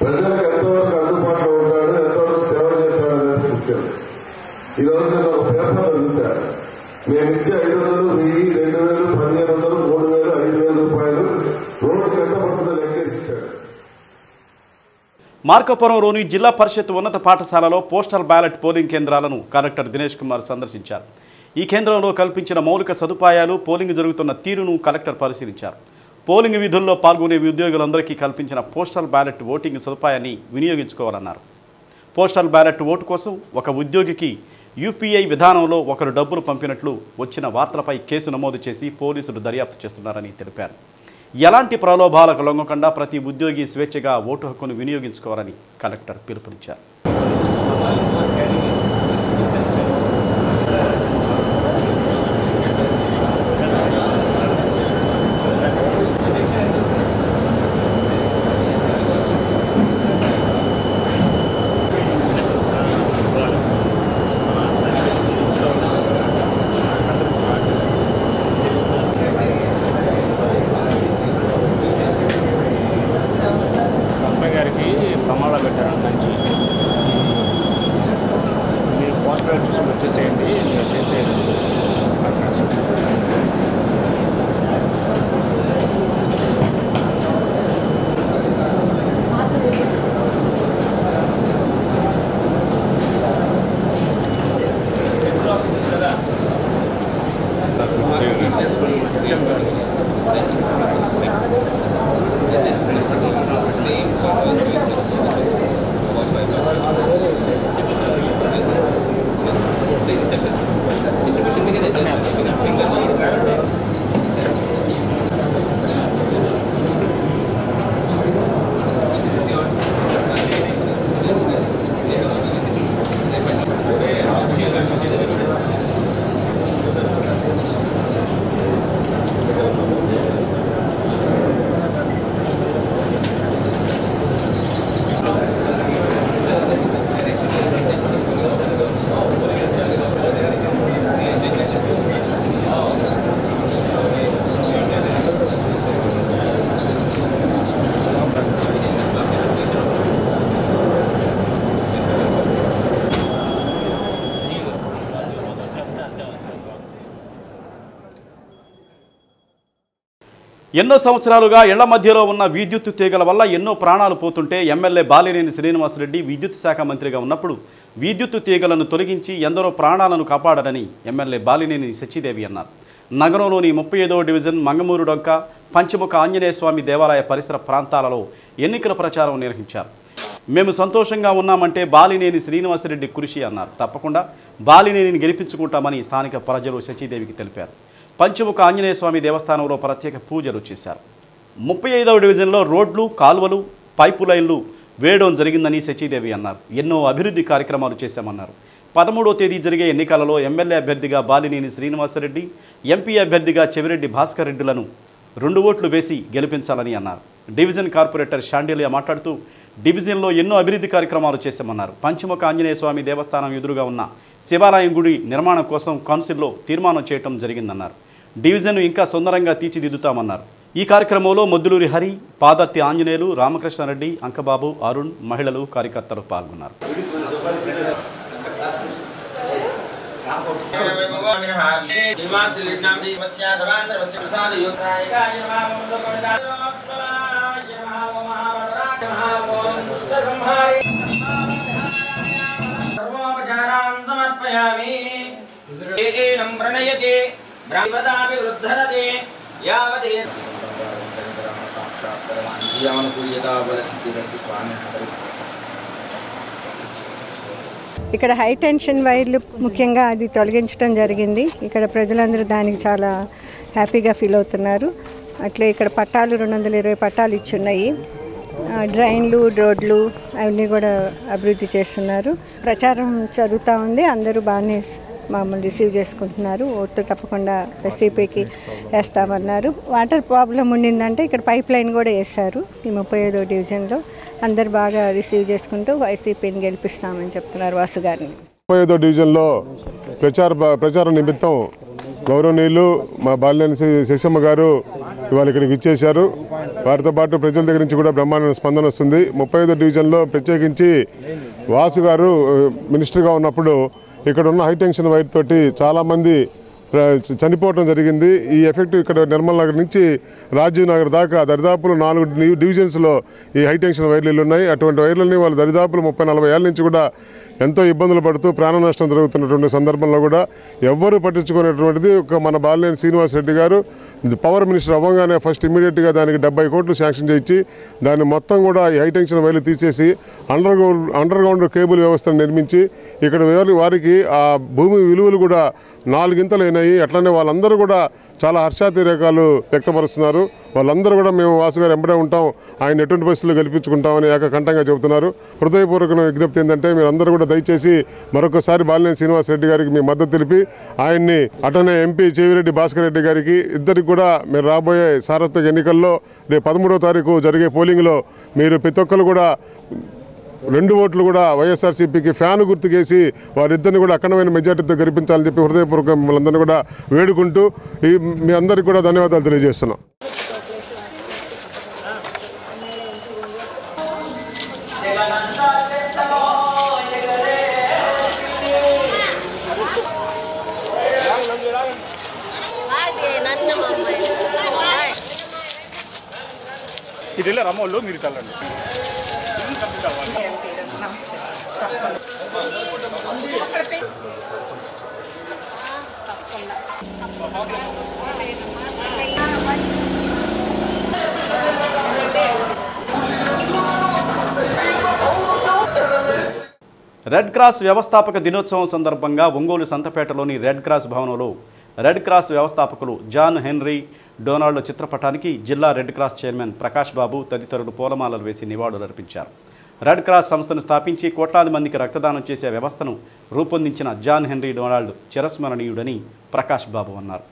ప్రజలకు ఎంతవరకు అందుబాటులో ఉంటాడు, ఎంతవరకు సేవ చేస్తాడు అనేది ముఖ్యం. ఈ రోజు నేను ఒక పేపర్లో చూశాను, మేము ఇచ్చే 500, 1000, 2000, 1500, 3000, 5000 రూపాయలు రోజుకి ఎంత పడుతుందో లెక్కేసి ఇచ్చాడు. మార్కాపురంలోని జిల్లా పరిషత్ ఉన్నత పాఠశాలలో పోస్టల్ బ్యాలెట్ పోలింగ్ కేంద్రాలను కలెక్టర్ దినేష్ కుమార్ సందర్శించారు. ఈ కేంద్రంలో కల్పించిన మౌలిక సదుపాయాలు, పోలింగ్ జరుగుతున్న తీరును కలెక్టర్ పరిశీలించారు. పోలింగ్ విధుల్లో పాల్గొనే ఉద్యోగులందరికీ కల్పించిన పోస్టల్ బ్యాలెట్ ఓటింగ్ సదుపాయాన్ని వినియోగించుకోవాలన్నారు. పోస్టల్ బ్యాలెట్ ఓటు కోసం ఒక ఉద్యోగికి యూపీఐ విధానంలో ఒకరు డబ్బులు పంపినట్లు వచ్చిన వార్తలపై కేసు నమోదు చేసి పోలీసులు దర్యాప్తు చేస్తున్నారని తెలిపారు. ఎలాంటి ప్రలోభాలకు లొంగకుండా ప్రతి ఉద్యోగి స్వేచ్ఛగా ఓటు హక్కును వినియోగించుకోవాలని కలెక్టర్ పిలుపునిచ్చారు. వచ్చేసేయండి చేస్తే ఎన్నో సంవత్సరాలుగా ఇళ్ల మధ్యలో ఉన్న విద్యుత్ తీగల వల్ల ఎన్నో ప్రాణాలు పోతుంటే ఎమ్మెల్యే బాలినేని శ్రీనివాసరెడ్డి విద్యుత్ శాఖ మంత్రిగా ఉన్నప్పుడు విద్యుత్ తీగలను తొలగించి ఎందరో ప్రాణాలను కాపాడారని ఎమ్మెల్యే బాలినేని సచ్చిదేవి అన్నారు. నగరంలోని 35వ డివిజన్ మంగమూరు డొంక పంచముఖ ఆంజనేయ స్వామి దేవాలయ పరిసర ప్రాంతాలలో ఎన్నికల ప్రచారం నిర్వహించారు. మేము సంతోషంగా ఉన్నామంటే బాలినేని శ్రీనివాసరెడ్డి కృషి అన్నారు. తప్పకుండా బాలినేనిని గెలిపించుకుంటామని స్థానిక ప్రజలు సచ్చిదేవికి తెలిపారు. పంచముఖ ఆంజనేయ స్వామి దేవస్థానంలో ప్రత్యేక పూజలు చేశారు. 35వ డివిజన్లో రోడ్లు, కాలువలు, పైపు లైన్లు వేయడం జరిగిందని సచిదేవి అన్నారు. ఎన్నో అభివృద్ధి కార్యక్రమాలు చేశామన్నారు. 13వ తేదీ జరిగే ఎన్నికలలో ఎమ్మెల్యే అభ్యర్థిగా బాలినేని శ్రీనివాసరెడ్డి, ఎంపీ అభ్యర్థిగా చెవిరెడ్డి భాస్కర్ రెడ్డిలను 2 ఓట్లు వేసి గెలిపించాలని అన్నారు. డివిజన్ కార్పొరేటర్ షాండిలియా మాట్లాడుతూ డివిజన్లో ఎన్నో అభివృద్ధి కార్యక్రమాలు చేశామన్నారు. పంచముఖ ఆంజనేయ స్వామి దేవస్థానం ఎదురుగా ఉన్న శివాలయం గుడి నిర్మాణం కోసం కౌన్సిల్లో తీర్మానం చేయడం జరిగిందన్నారు. డివిజన్ను ఇంకా సుందరంగా తీర్చిదిద్దుతామన్నారు. ఈ కార్యక్రమంలో మొద్దులూరి హరి, పాదర్తి ఆంజనేయులు, రామకృష్ణారెడ్డి, అంకబాబు, అరుణ్, మహిళలు, కార్యకర్తలు పాల్గొన్నారు. ఇక్కడ హై టెన్షన్ వైర్లు ముఖ్యంగా అది తొలగించడం జరిగింది. ఇక్కడ ప్రజలందరూ దానికి చాలా హ్యాపీగా ఫీల్ అవుతున్నారు. అట్లే ఇక్కడ పట్టాలు 220 పట్టాలు ఇచ్చున్నాయి. డ్రైన్లు, రోడ్లు అవన్నీ కూడా అభివృద్ధి చేస్తున్నారు. ప్రచారం జరుగుతూ ఉంది. అందరూ బాగానే మమ్మల్ని రిసీవ్ చేసుకుంటున్నారు. ఓట్లు తప్పకుండా ఎస్సీపీకి వేస్తామన్నారు. వాటర్ ప్రాబ్లం ఉండిందంటే ఇక్కడ పైప్ లైన్ కూడా వేశారు. ఈ 35వ డివిజన్లో అందరు బాగా రిసీవ్ చేసుకుంటూ వైసీపీని గెలిపిస్తామని చెప్తున్నారు వాసు గారిని. 35వ డివిజన్లో ప్రచార నిమిత్తం గౌరవనీయులు మా బాలినేని శశమ్మ గారు ఇవాళ ఇక్కడికి ఇచ్చేశారు. వారితో పాటు ప్రజల దగ్గర నుంచి కూడా బ్రహ్మాండ స్పందన వస్తుంది. 35వ డివిజన్లో ప్రత్యేకించి వాసు గారు మినిస్టర్గా ఉన్నప్పుడు ఇక్కడ ఉన్న హైటెన్షన్ వైర్ తోటి చాలామంది చనిపోవడం జరిగింది. ఈ ఎఫెక్ట్ ఇక్కడ నిర్మల్ నగర్ నుంచి రాజీవ్ నగర్ దాకా దరిదాపులు 4 డివిజన్స్లో ఈ హైటెన్షన్ వైర్లు ఉన్నాయి. అటువంటి వైర్లని వాళ్ళు దరిదాపులు 30-40 ఏళ్ళ నుంచి కూడా ఎంతో ఇబ్బందులు పడుతూ ప్రాణ నష్టం జరుగుతున్నటువంటి సందర్భంలో కూడా ఎవ్వరూ పట్టించుకునేటువంటిది ఒక మన బాలినేని శ్రీనివాసరెడ్డి గారు పవర్ మినిస్టర్ అవ్వగానే ఫస్ట్ ఇమీడియట్గా దానికి 70 కోట్లు శాంక్షన్ చేయించి దాన్ని మొత్తం కూడా ఈ హైటెన్షన్ వైర్లు తీసేసి అండర్ గ్రౌండ్ కేబుల్ వ్యవస్థను నిర్మించి ఇక్కడ వారికి ఆ భూమి విలువలు కూడా 4 గింతలు అయినాయి. అట్లనే వాళ్ళందరూ కూడా చాలా హర్షాతిరేకాలు వ్యక్తపరుస్తున్నారు. వాళ్ళందరూ కూడా మేము వాసు గారు ఎంబడే ఉంటాం, ఆయన ఎటువంటి పరిస్థితుల్లో గెలిపించుకుంటామని ఏకకంఠంగా చెబుతున్నారు. హృదయపూర్వక విజ్ఞప్తి ఏంటంటే మీరందరూ కూడా దయచేసి మరొకసారి బాలినేని శ్రీనివాసరెడ్డి గారికి మీ మద్దతు తెలిపి ఆయన్ని అటనే ఎంపీ చెవిరెడ్డి భాస్కర్ రెడ్డి గారికి ఇద్దరికి కూడా మీరు రాబోయే సార్వత్రిక ఎన్నికల్లో రేపు 13వ తారీఖు జరిగే పోలింగ్లో మీరు ప్రతి ఒక్కరు కూడా 2 ఓట్లు కూడా వైఎస్ఆర్సీపీకి ఫ్యాన్ గుర్తుకేసి వారిద్దరిని కూడా అఖండమైన మెజార్టీతో గెలిపించాలని చెప్పి హృదయపూర్వక మిమ్మల్ని కూడా వేడుకుంటూ మీ అందరికీ కూడా ధన్యవాదాలు తెలియజేస్తున్నాం. మీరు వెళ్ళారు అమ్మోళ్ళు మీరు వెళ్ళండి. రెడ్ క్రాస్ వ్యవస్థాపక దినోత్సవం సందర్భంగా ఒంగోలు సంతపేటలోని రెడ్ క్రాస్ భవనంలో రెడ్ క్రాస్ వ్యవస్థాపకులు జాన్ హెన్రీ డొనాల్డ్ చిత్రపటానికి జిల్లా రెడ్ క్రాస్ చైర్మన్ ప్రకాష్ బాబు తదితరులు పూలమాలలు వేసి నివాళులర్పించారు. రెడ్ క్రాస్ సంస్థను స్థాపించి కోట్లాది మందికి రక్తదానం చేసే వ్యవస్థను రూపొందించిన జాన్ హెన్రీ డొనాల్డ్ చిరస్మరణీయుడని ప్రకాష్ బాబు అన్నారు.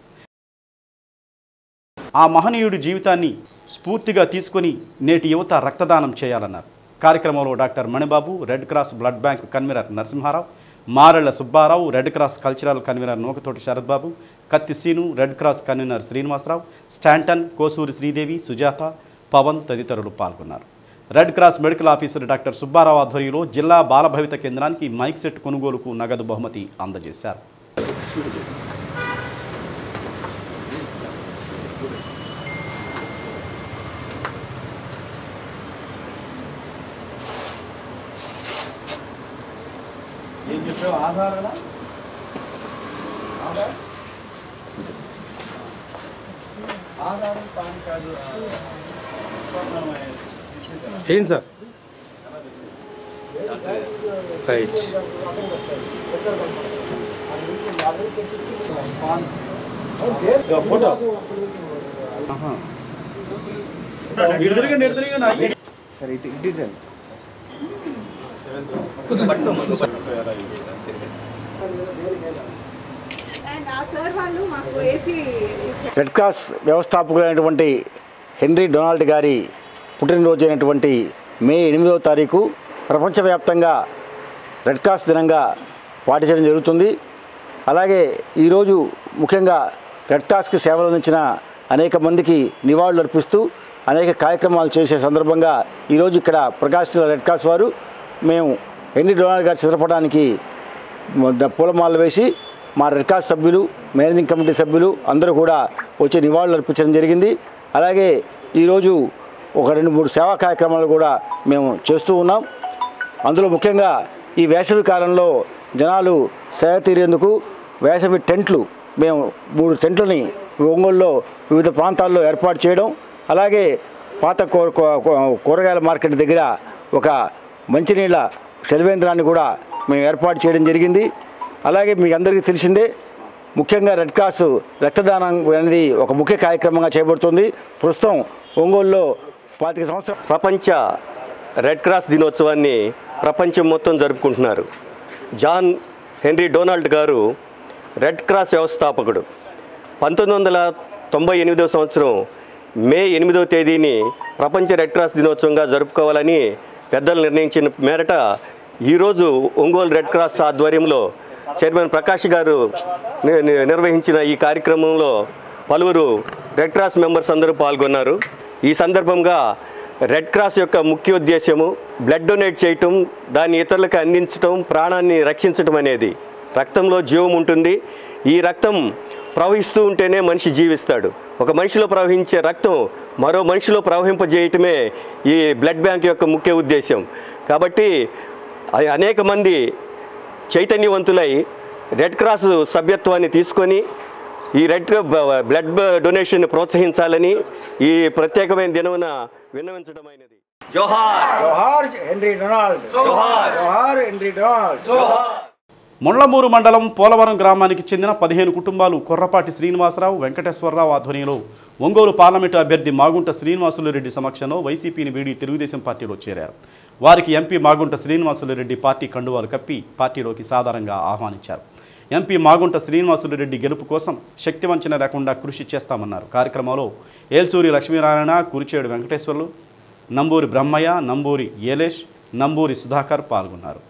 ఆ మహనీయుడి జీవితాన్ని స్ఫూర్తిగా తీసుకొని నేటి యువత రక్తదానం చేయాలన్నారు. కార్యక్రమంలో doctor Manibabu, red cross blood bank convener Narasimharao, Marella Subbarao, red cross cultural convener Nukathoti Sarathbabu, Katti Seenu, red cross convener Srinivasarao, Stanton, Kosuri Sridevi, Sujatha, Pavan తదితరులు పాల్గొన్నారు. Red cross medical officer doctor Subbarao ఆధ్వర్యంలో జిల్లా బాలభవిత కేంద్రానికి మైక్ సెట్ కొనుగోలుకు నగదు బహుమతి అందజేశారు. ఏంటి సార్? రైట్. ఫోటో సరే ఇటు రెడ్ క్రాస్ వ్యవస్థాపకులైనటువంటి హెన్రీ డొనాల్డ్ గారి పుట్టినరోజు అయినటువంటి మే 8వ తారీఖు ప్రపంచవ్యాప్తంగా రెడ్ క్రాస్ దినంగా పాటించడం జరుగుతుంది. అలాగే ఈరోజు ముఖ్యంగా రెడ్ క్రాస్కి సేవలు అందించిన అనేక మందికి నివాళులు అర్పిస్తూ అనేక కార్యక్రమాలు చేసే సందర్భంగా ఈరోజు ఇక్కడ ప్రకాశ్ రెడ్ క్రాస్ వారు మేము హెన్రీ డొనాల్డ్ గారి చిత్రపటానికి పూలమాలలు వేసి మా రెడ్ క్రాస్ సభ్యులు, మేనేజింగ్ కమిటీ సభ్యులు అందరూ కూడా వచ్చి నివాళులు అర్పించడం జరిగింది. అలాగే ఈరోజు ఒక 2-3 సేవా కార్యక్రమాలు కూడా మేము చేస్తూ ఉన్నాం. అందులో ముఖ్యంగా ఈ వేసవి కాలంలో జనాలు సేద తీరేందుకు వేసవి టెంట్లు మేము 3 టెంట్లని ఒంగోలులో వివిధ ప్రాంతాల్లో ఏర్పాటు చేయడం, అలాగే పాత కూరగాయల మార్కెట్ దగ్గర ఒక మంచినీళ్ళ సెలవేంద్రాన్ని కూడా మేము ఏర్పాటు చేయడం జరిగింది. అలాగే మీకు అందరికీ తెలిసిందే, ముఖ్యంగా రెడ్ క్రాస్ రక్తదానం అనేది ఒక ముఖ్య కార్యక్రమంగా చేయబడుతుంది. ప్రస్తుతం ఒంగోలులో 25 సంవత్సరాలు ప్రపంచ రెడ్ క్రాస్ దినోత్సవాన్ని ప్రపంచం మొత్తం జరుపుకుంటున్నారు. జాన్ హెన్రీ డొనాల్డ్ గారు రెడ్ క్రాస్ వ్యవస్థాపకుడు. 1998వ సంవత్సరం మే 8వ తేదీని ప్రపంచ రెడ్ క్రాస్ దినోత్సవంగా జరుపుకోవాలని పెద్దలు నిర్ణయించిన మేరట ఈరోజు ఒంగోలు రెడ్ క్రాస్ ఆధ్వర్యంలో చైర్మన్ ప్రకాష్ గారు నిర్వహించిన ఈ కార్యక్రమంలో పలువురు రెడ్ క్రాస్ మెంబర్స్ అందరూ పాల్గొన్నారు. ఈ సందర్భంగా రెడ్ క్రాస్ యొక్క ముఖ్య ఉద్దేశము బ్లడ్ డొనేట్ చేయటం, దాన్ని ఇతరులకు అందించటం, ప్రాణాన్ని రక్షించటం అనేది. రక్తంలో జీవం ఉంటుంది. ఈ రక్తం ప్రవహిస్తూ ఉంటేనే మనిషి జీవిస్తాడు. ఒక మనిషిలో ప్రవహించే రక్తం మరో మనిషిలో ప్రవహింపజేయటమే ఈ బ్లడ్ బ్యాంక్ యొక్క ముఖ్య ఉద్దేశం. కాబట్టి అనేక మంది చైతన్యవంతులై రెడ్ క్రాస్ సభ్యత్వాన్ని తీసుకొని ఈ బ్లడ్ డొనేషన్ ప్రోత్సహించాలని ఈ ప్రత్యేకమైన దినమున విన్నవించడమైనది. జోహార్ జోహార్ హెన్రీ డొనాల్డ్, జోహార్ జోహార్ హెన్రీ డొనాల్డ్, జోహార్. మొండ్లమూరు మండలం పోలవరం గ్రామానికి చెందిన 15 కుటుంబాలు కొర్రపాటి శ్రీనివాసరావు, వెంకటేశ్వరరావు ఆధ్వర్యంలో ఒంగోలు పార్లమెంటు అభ్యర్థి మాగుంట శ్రీనివాసులురెడ్డి సమక్షంలో వైసీపీని వీడి తెలుగుదేశం పార్టీలో చేరారు. వారికి ఎంపీ మాగుంట శ్రీనివాసులురెడ్డి పార్టీ కండువాలు కప్పి పార్టీలోకి సాధారణంగా ఆహ్వానించారు. ఎంపీ మాగుంట శ్రీనివాసులురెడ్డి గెలుపు కోసం శక్తివంచన లేకుండా కృషి చేస్తామన్నారు. కార్యక్రమంలో ఏల్చూరి లక్ష్మీనారాయణ, కురిచేడు వెంకటేశ్వర్లు, నంబూరి బ్రహ్మయ్య, నంబూరి ఏలేష్, నంబూరి సుధాకర్ పాల్గొన్నారు.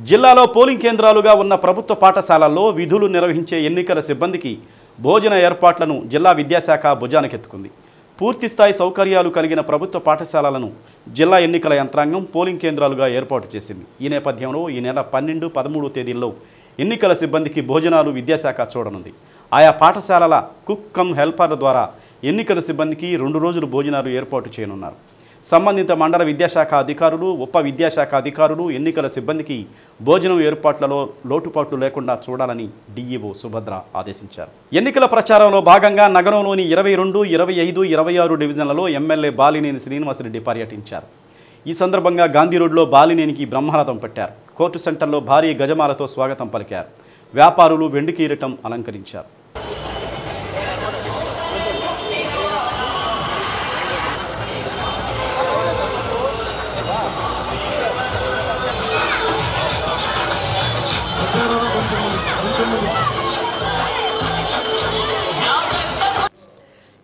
జిల్లాలో పోలింగ్ కేంద్రాలుగా ఉన్న ప్రభుత్వ పాఠశాలల్లో విధులు నిర్వహించే ఎన్నికల సిబ్బందికి భోజన ఏర్పాట్లను జిల్లా విద్యాశాఖ భుజానకెత్తుకుంది. పూర్తిస్థాయి సౌకర్యాలు కలిగిన ప్రభుత్వ పాఠశాలలను జిల్లా ఎన్నికల యంత్రాంగం పోలింగ్ కేంద్రాలుగా ఏర్పాటు చేసింది. ఈ నేపథ్యంలో ఈ నెల 12, 13 తేదీల్లో ఎన్నికల సిబ్బందికి భోజనాలు విద్యాశాఖ చూడనుంది. ఆయా పాఠశాలల కుక్ కమ్ హెల్పర్ల ద్వారా ఎన్నికల సిబ్బందికి 2 రోజులు భోజనాలు ఏర్పాటు చేయనున్నారు. సంబంధిత మండల విద్యాశాఖ అధికారులు, ఉప విద్యాశాఖ అధికారులు ఎన్నికల సిబ్బందికి భోజనం ఏర్పాట్లలో లోటుపాట్లు లేకుండా చూడాలని డిఈఓ సుభద్ర ఆదేశించారు. ఎన్నికల ప్రచారంలో భాగంగా నగరంలోని 22, 25, 26 డివిజన్లలో ఎమ్మెల్యే బాలినేని శ్రీనివాసరెడ్డి పర్యటించారు. ఈ సందర్భంగా గాంధీ రోడ్లో బాలినేనికి బ్రహ్మరథం పట్టారు. కోర్టు సెంటర్లో భారీ గజమాలతో స్వాగతం పలికారు. వ్యాపారులు వెండి కిరీటం అలంకరించారు.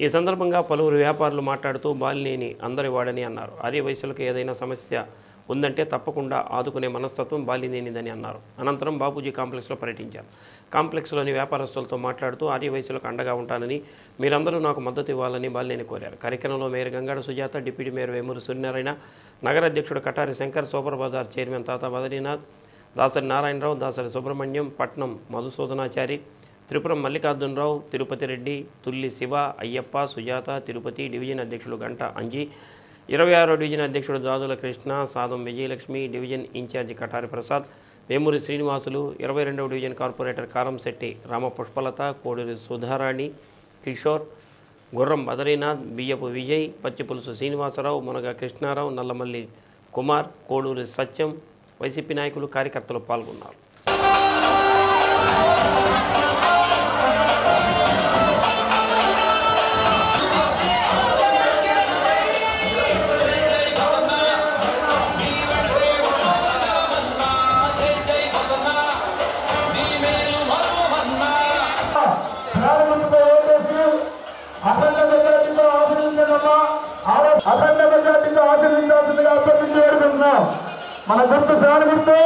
ఈ సందర్భంగా పలువురు వ్యాపారులు మాట్లాడుతూ బాలినేని అందరి వాడని అన్నారు. ఆర్య వయసులకు ఏదైనా సమస్య ఉందంటే తప్పకుండా ఆదుకునే మనస్తత్వం బాలినేనిదని అన్నారు. అనంతరం బాపూజీ కాంప్లెక్స్లో పర్యటించారు. కాంప్లెక్స్లోని వ్యాపారస్తులతో మాట్లాడుతూ ఆర్య వయసులకు అండగా ఉంటానని, మీరందరూ నాకు మద్దతు ఇవ్వాలని బాలినేని కోరారు. కార్యక్రమంలో mayor Gangada Sujatha, deputy mayor Vemuru Suryanarayana, నగర అధ్యక్షుడు Katari Shankar, super bazaar chairman Thatha Badrinath, Dasari Narayanarao, Dasari Subrahmanyam, Patnam Madhusudhanachari, Tripuram Mallikarjunarao, Tirupathi Reddy, Tulli Siva, Ayyappa, Sujatha, Tirupathi division అధ్యక్షుడు గంట అంజీ, 26వ డివిజన్ అధ్యక్షుడు దాదుల కృష్ణ, సాదం విజయలక్ష్మి, డివిజన్ ఇన్ఛార్జి కటారి ప్రసాద్, వేమూరి శ్రీనివాసులు, 22వ డివిజన్ కార్పొరేటర్ కారంశెట్టి రామ పుష్పలత, కోడూరి సుధారాణి, కిషోర్, గుర్రం బద్రీనాథ్, బియ్యపు విజయ్, పచ్చిపులుసు శ్రీనివాసరావు, మునగ కృష్ణారావు, నల్లమల్లి కుమార్, కోడూరి సత్యం, వైసీపీ నాయకులు, కార్యకర్తలు పాల్గొన్నారు. అఖండ మెజార్టీతో ఆశీర్వదించాల్సిందిగా అభ్యర్థించి వేడుకుంటున్నాం. మన గుర్తు ఫ్యాన్ గుర్తు.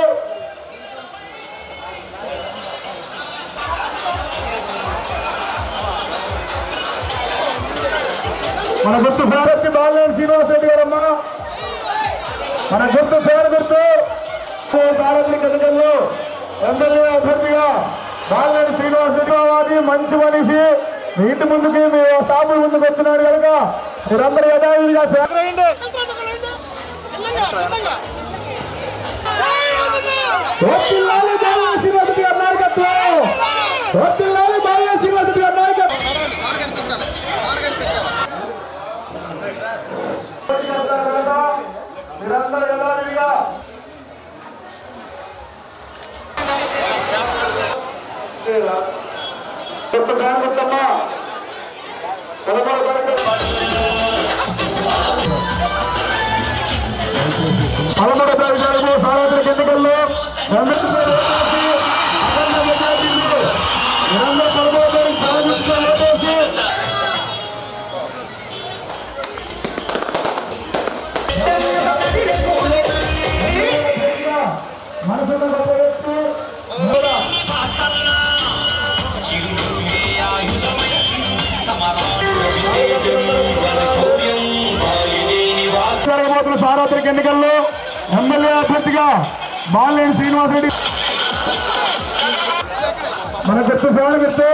మన గుర్తు ఫ్యాన్ బాలినేని శ్రీనివాసరెడ్డి గారమ్మా. మన గుర్తు ఫ్యాన్ గుర్తు. సార్వత్రిక ఎన్నికల్లో ఎమ్మెల్యే అభ్యర్థిగా బాలినేని శ్రీనివాసరెడ్డి మంచి మనిషి. మీ ఇంటి ముందుకి మీ షాపుల ముందుకు వచ్చినాడు కనుక మీరందరూ యథావిధిగా మీరందరూ యథావిధిగా గుర్తమ్మా. పదమూడవ తారీఖు సార్వత్రిక ఎన్నికల్లో జరగబోతున్న సార్వత్రిక ఎన్నికల్లో ఎమ్మెల్యే అభ్యర్థిగా బాలినేని శ్రీనివాసరెడ్డి మన గుర్తు సేవలు పెడితే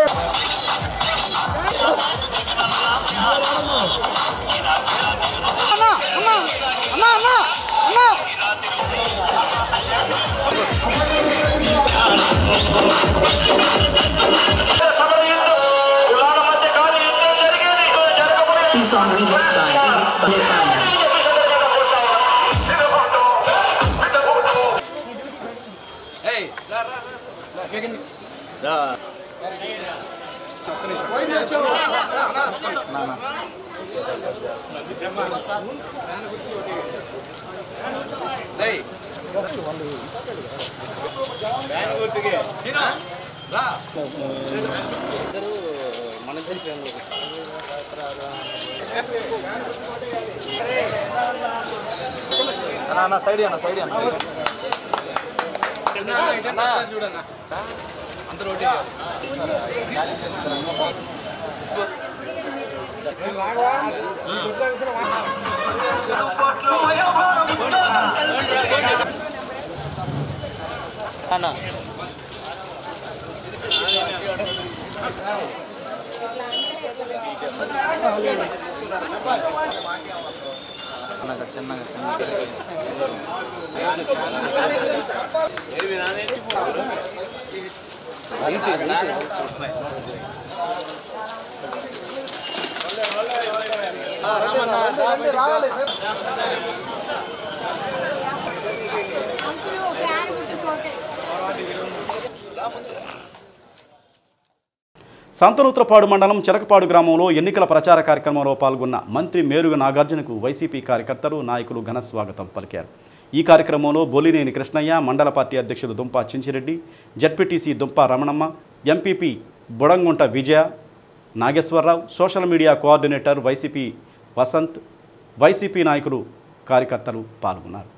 సైడ్ అన్న సంతనూత్రపాడు మండలం చిలకపాడు గ్రామంలో ఎన్నికల ప్రచార కార్యక్రమంలో పాల్గొన్న మంత్రి మేరుగ నాగార్జునకు వైసీపీ కార్యకర్తలు నాయకులు ఘన స్వాగతం పలికారు. ఈ కార్యక్రమంలో బొలినేని కృష్ణయ్య, మండల పార్టీ అధ్యక్షులు Dumpa Chinchireddy, ZPTC Dumpa Ramanamma, MPP Budamgunta Vijaya, Nageswararao, social media coordinator YCP Vasanth, YCP నాయకులు కార్యకర్తలు పాల్గొన్నారు.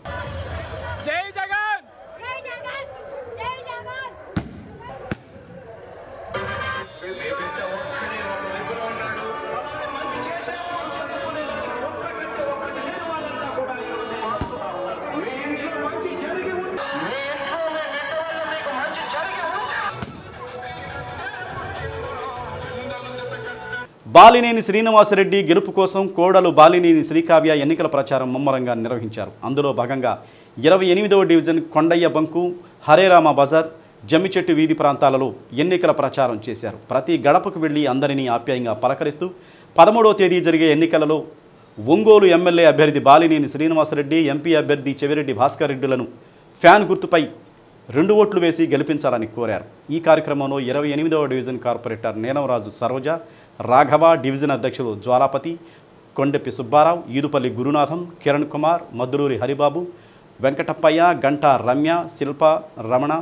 బాలినేని శ్రీనివాసరెడ్డి గెలుపు కోసం కోడలు బాలినేని శ్రీకావ్య ఎన్నికల ప్రచారం ముమ్మరంగా నిర్వహించారు. అందులో భాగంగా 28వ డివిజన్ కొండయ్య బంకు, హరేరామ బజార్, జమ్మిచెట్టు వీధి ప్రాంతాలలో ఎన్నికల ప్రచారం చేశారు. ప్రతి గడపకు వెళ్లి అందరినీ ఆప్యాయంగా పలకరిస్తూ 13వ తేదీ జరిగే ఎన్నికలలో ఒంగోలు ఎమ్మెల్యే అభ్యర్థి బాలినేని శ్రీనివాసరెడ్డి, ఎంపీ అభ్యర్థి చెవిరెడ్డి భాస్కర్ రెడ్డిలను ఫ్యాన్ గుర్తుపై 2 ఓట్లు వేసి గెలిపించాలని కోరారు. ఈ కార్యక్రమంలో 28వ division corporator Neelamraju Saroja, Raghava, division అధ్యక్షులు జ్వాలాపతి, కొండెప్పి సుబ్బారావు, ఈదుపల్లి గురునాథం, కిరణ్ కుమార్, మద్దులూరి హరిబాబు, వెంకటప్పయ్య, గంటా రమ్య, శిల్ప, రమణ,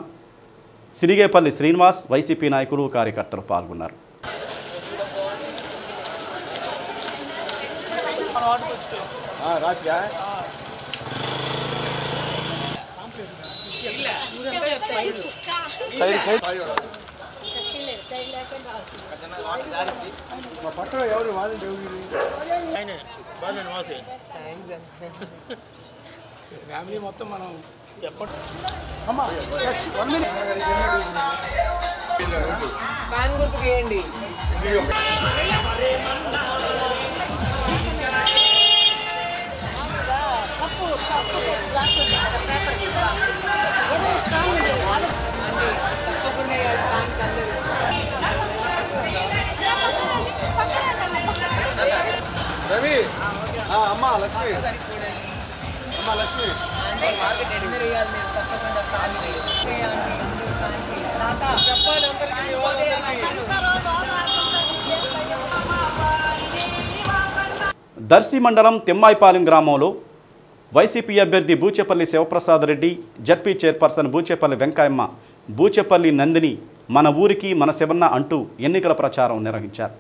సిరిగేపల్లి శ్రీనివాస్, వైసీపీ నాయకులు కార్యకర్తలు పాల్గొన్నారు. ఫ్యామిలీ మొత్తం మనం ఫ్యాన్ గుర్తుకు వేయండి. తప్పకుండా రవి అమ్మ లక్ష్మి అమ్మ లక్ష్మి అందరూ వేయాలి. మీరు తప్పకుండా ఫ్యామిలీ చెప్పాలి అందరికీ. దర్శి మండలం తిమ్మాయిపాలెం గ్రామంలో వైసీపీ అభ్యర్థి బూచేపల్లి శివప్రసాద్ రెడ్డి, జడ్పీ చైర్పర్సన్ బూచేపల్లి వెంకయ్యమ్మ, బూచేపల్లి నందిని మన ఊరికి మన శివన్న అంటూ ఎన్నికల ప్రచారం నిర్వహించారు.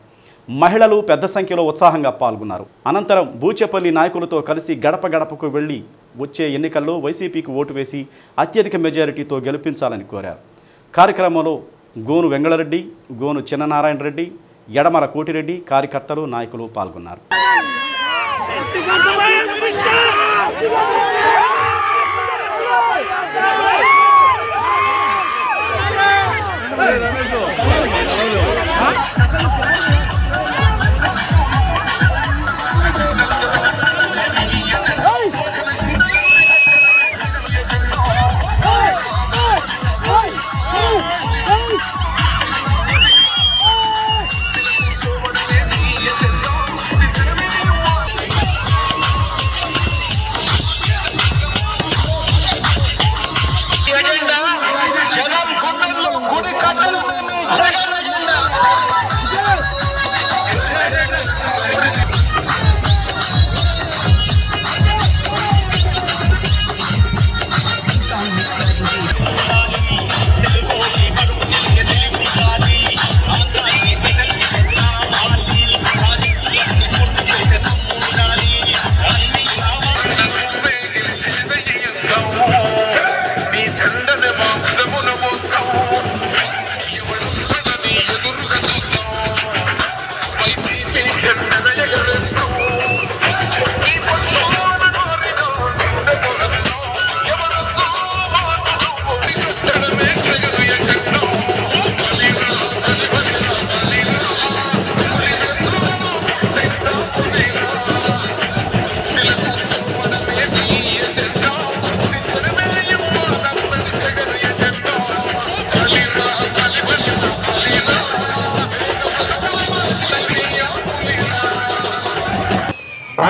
మహిళలు పెద్ద సంఖ్యలో ఉత్సాహంగా పాల్గొన్నారు. అనంతరం బూచేపల్లి నాయకులతో కలిసి గడప గడపకు వెళ్లి వచ్చే ఎన్నికల్లో వైసీపీకి ఓటు వేసి అత్యధిక మెజారిటీతో గెలిపించాలని కోరారు. కార్యక్రమంలో గోను వెంగళరెడ్డి, గోను చిన్ననారాయణ రెడ్డి, ఎడమల కోటిరెడ్డి, కార్యకర్తలు, నాయకులు పాల్గొన్నారు.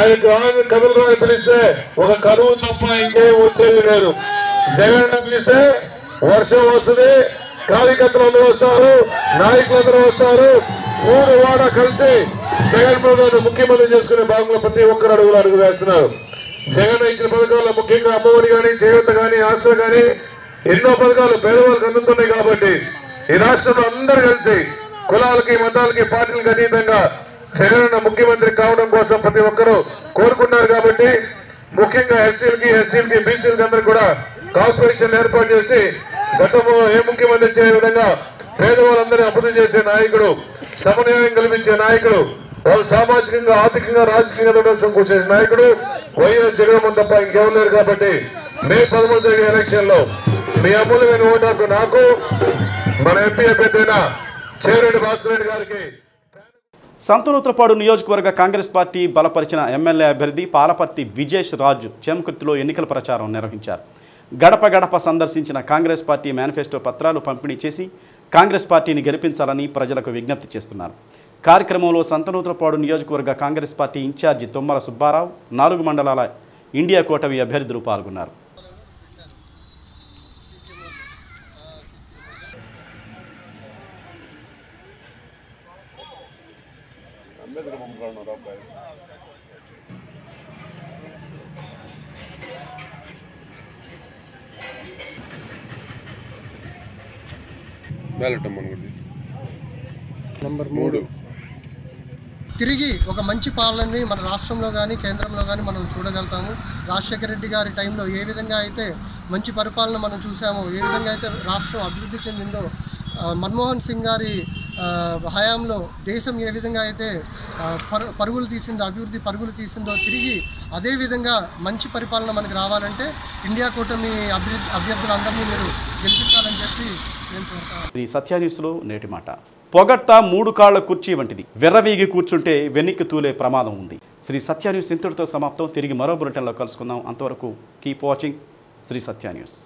ఆయన కమలరావు పిలిస్తే ఒక కరువు తప్ప ఇంకేం వచ్చేది లేదు. జగన్ పిలిస్తే వర్షం వస్తుంది, కార్యకర్తలు అందరూ వస్తారు, నాయకులందరూ వస్తారు. 3 వాడ కలిసి జగన్మోహన్ రెడ్డి ముఖ్యమంత్రి చేసుకునే భాగంలో ప్రతి ఒక్కరు అడుగు వేస్తున్నారు. జగన్ ఇచ్చిన పథకాల్లో ముఖ్యంగా అమ్మఒడి కానీ, చేయూత కానీ, ఆసరా కానీ ఎన్నో పథకాలు పేదవాళ్ళకి అందుతున్నాయి. కాబట్టి ఈ రాష్ట్రంలో అందరూ కలిసి కులాలకి, మతాలకి, పార్టీలకు అతీతంగా జగన్ ముఖ్యమంత్రి కావడం కోసం ప్రతి ఒక్కరూ కోరుకున్నారు. కాబట్టి ముఖ్యంగా ఎస్సీలకి, ఎస్టీలకి, బీసీలకి అందరూ కూడా కార్పొరేషన్ ఏర్పాటు చేసి గతంలో ఏ ముఖ్యమంత్రి చేయే విధంగా పేదవాళ్ళందరినీ అభివృద్ధి చేసే నాయకుడు, సమన్వయం కల్పించే నాయకుడు, వాళ్ళు సామాజికంగా, ఆర్థికంగా, రాజకీయంగా చేసే నాయకుడు వైఎస్ జగన్మోహన్ తప్ప ఇంకెవరు లేరు. కాబట్టి మే 13 జరిగే ఎలక్షన్ లో మీ అమూల్యమైన ఓటు నాకు, మన ఎంపీ అభ్యర్థి చేరెడ్డి భాస్కర్ గారికి. సంతనూతలపాడు నియోజకవర్గ కాంగ్రెస్ పార్టీ బలపరిచిన ఎమ్మెల్యే అభ్యర్థి పాలపర్తి విజేష్ రాజు చెంకుర్తిలో ఎన్నికల ప్రచారం నిర్వహించారు. గడప గడప సందర్శించిన కాంగ్రెస్ పార్టీ మేనిఫెస్టో పత్రాలు పంపిణీ చేసి కాంగ్రెస్ పార్టీని గెలిపించాలని ప్రజలకు విజ్ఞప్తి చేస్తున్నారు. కార్యక్రమంలో సంతనూతలపాడు నియోజకవర్గ కాంగ్రెస్ పార్టీ ఇన్ఛార్జి తుమ్మల సుబ్బారావు, 4 మండలాల ఇండియా కూటమి అభ్యర్థులు పాల్గొన్నారు. నంబర్ 3 తిరిగి ఒక మంచి పాలనని మన రాష్ట్రంలో కానీ కేంద్రంలో కానీ మనం చూడగలుగుతాము. రాజశేఖర రెడ్డి గారి టైంలో ఏ విధంగా అయితే మంచి పరిపాలన మనం చూసామో, ఏ విధంగా అయితే రాష్ట్రం అభివృద్ధి చెందిందో, మన్మోహన్ సింగ్ గారి హయాంలో దేశం ఏ విధంగా అయితే పరుగులు తీసిందో, అభివృద్ధి పరుగులు తీసిందో, తిరిగి అదే విధంగా మంచి పరిపాలన మనకు రావాలంటే ఇండియా కూటమి అభ్యర్థులందరినీ మీరు గెలిపించాలని చెప్పి నేను కోరుతాను. ఈ సత్య న్యూస్లో నేటి మాట. పొగడ్తా 3 కాళ్ల కుర్చీ వంటిది, వెర్రవీగి కూర్చుంటే వెనక్కి తూలే ప్రమాదం ఉంది. శ్రీ సత్య న్యూస్ ఇంతటితో సమాప్తం. తిరిగి మరో బులెటిన్లో కలుసుకుందాం. అంతవరకు కీప్ వాచింగ్ శ్రీ సత్య న్యూస్.